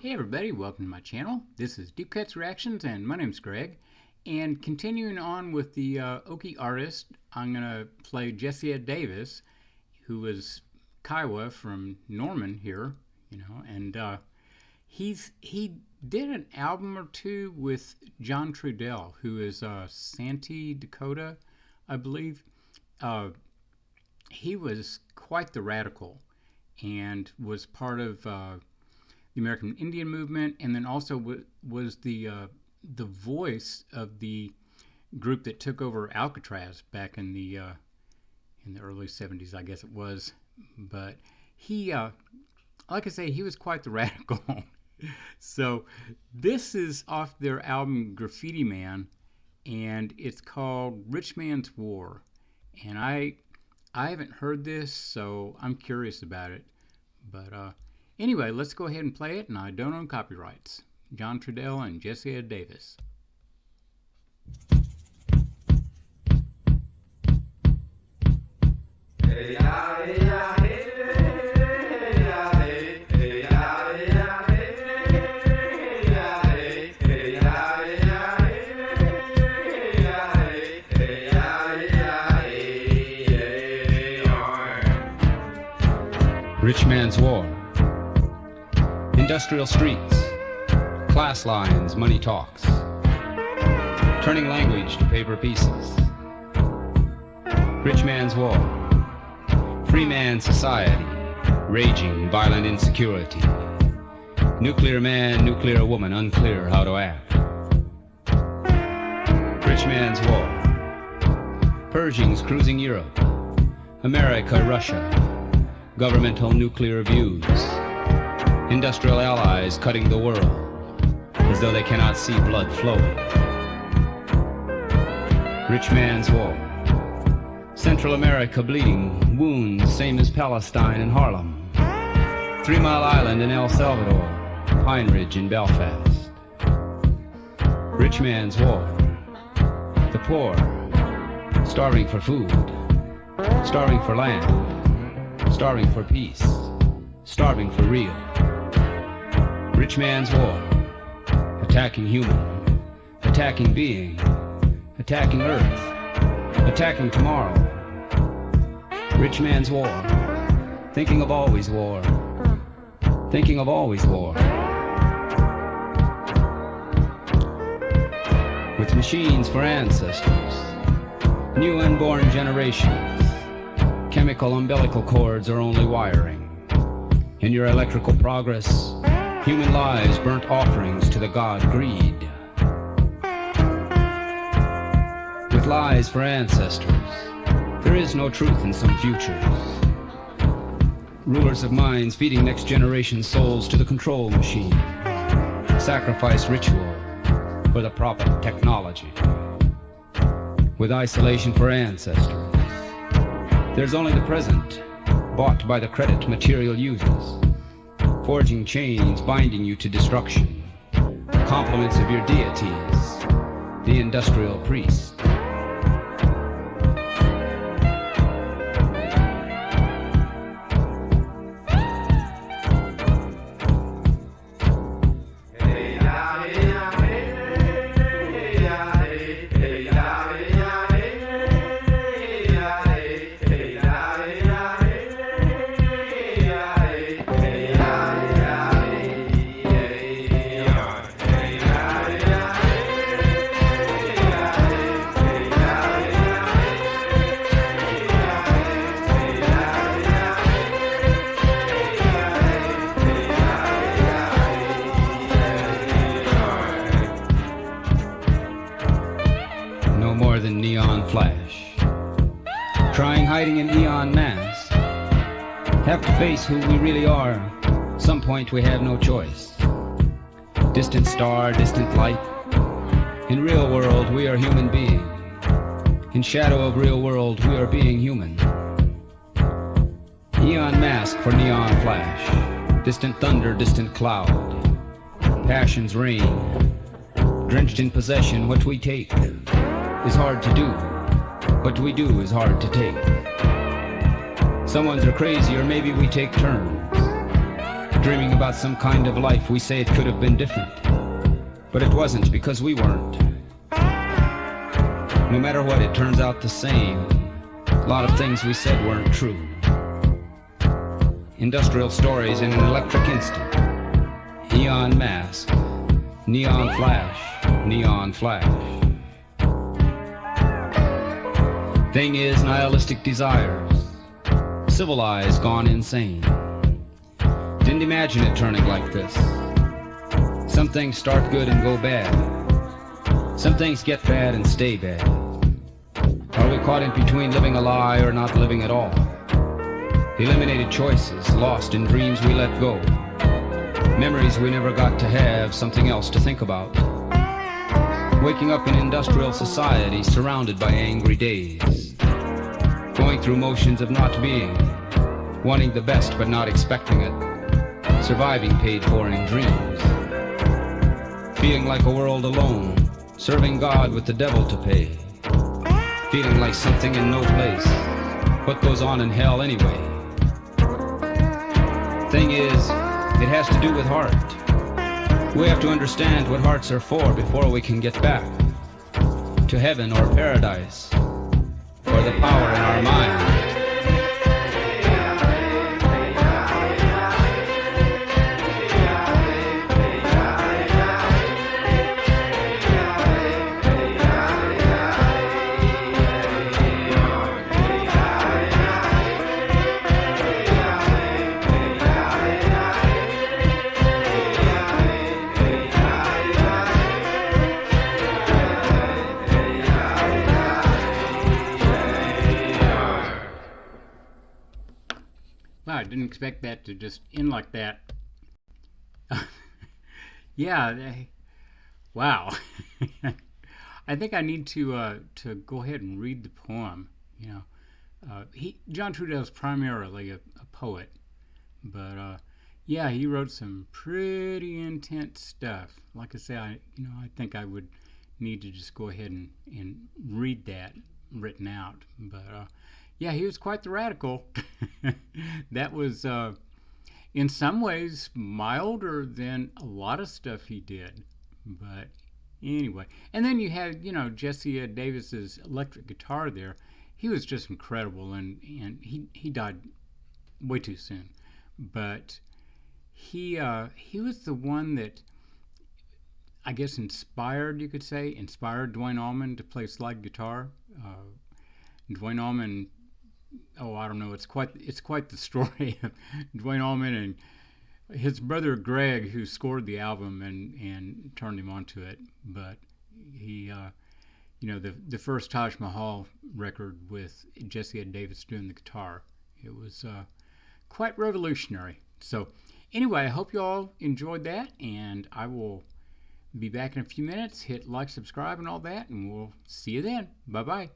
Hey everybody, welcome to my channel. This is Deep Cuts Reactions and my name's Greg. And continuing on with the Okie artist, I'm going to play Jesse Davis, who was Kiowa from Norman here, and he did an album or two with John Trudell, who is Santee, Dakota, I believe. He was quite the radical and was part of the American Indian movement, and then also was the voice of the group that took over Alcatraz back in the early 70s, I guess it was. But he, like I say, he was quite the radical. So this is off their album Grafitti Man, and it's called Rich Man's War. And I haven't heard this, so I'm curious about it. But anyway, let's go ahead and play it, and I don't own copyrights. John Trudell and Jesse Davis. Rich Man's War. Industrial streets, class lines, money talks, turning language to paper pieces. Rich Man's War. Free man society, raging violent insecurity. Nuclear man, nuclear woman, unclear how to act. Rich Man's War. Pershings cruising Europe, America, Russia. Governmental nuclear views, industrial allies cutting the world as though they cannot see blood flowing. Rich Man's War. Central America bleeding, wounds same as Palestine and Harlem. 3 Mile Island in El Salvador, Pine Ridge in Belfast. Rich Man's War. The poor, starving for food, starving for land, starving for peace, starving for real. Rich Man's War. Attacking human, attacking being, attacking earth, attacking tomorrow. Rich Man's War. Thinking of always war, thinking of always war. With machines for ancestors, new unborn generations. Chemical umbilical cords are only wiring. In your electrical progress, human lives burnt offerings to the god greed. With lies for ancestors, there is no truth in some futures. Rulers of minds feeding next generation souls to the control machine. Sacrifice ritual for the profit technology. With isolation for ancestors, there's only the present, bought by the credit material uses, forging chains binding you to destruction, compliments of your deities, the industrial priest. More than neon flash. Trying hiding an eon mask. Have to face who we really are. Some point we have no choice. Distant star, distant light. In real world we are human being. In shadow of real world we are being human. Eon mask for neon flash. Distant thunder, distant cloud. Passion's rain. Drenched in possession, what we take is hard to do. What we do is hard to take. Some ones are crazy, or maybe we take turns. dreaming about some kind of life. We say it could have been different, but it wasn't because we weren't. No matter what, it turns out the same. A lot of things we said weren't true. Industrial stories in an electric instant. Eon mask, neon flash, neon flash. Thing is, nihilistic desires, civilized, gone insane. Didn't imagine it turning like this. Some things start good and go bad. Some things get bad and stay bad. Are we caught in between living a lie or not living at all? Eliminated choices, lost in dreams we let go. Memories we never got to have, something else to think about. Waking up in industrial society, surrounded by angry days. Going through motions of not being. Wanting the best but not expecting it. Surviving paid for in dreams. Feeling like a world alone. Serving God with the devil to pay. Feeling like something in no place. What goes on in hell anyway? Thing is, it has to do with heart. We have to understand what hearts are for before we can get back to heaven or paradise, or the power in our mind. Wow, I didn't expect that to just end like that. Yeah, wow. I think I need to go ahead and read the poem. You know, John Trudell's primarily a poet, but yeah, he wrote some pretty intense stuff. Like I say, I think I would need to just go ahead and read that written out. But yeah, he was quite the radical. That was, in some ways, milder than a lot of stuff he did. But anyway, and then you had, Jesse Davis's electric guitar there. He was just incredible, and he died way too soon. But he was the one that, I guess, inspired Duane Allman to play slide guitar. Duane Allman, I don't know, it's quite the story of Duane Allman and his brother Greg, who scored the album and turned him onto it. But he, the first Taj Mahal record with Jesse Davis doing the guitar, it was quite revolutionary. So anyway, I hope you all enjoyed that, and I will be back in a few minutes. Hit like, subscribe, and all that, and we'll see you then. Bye-bye.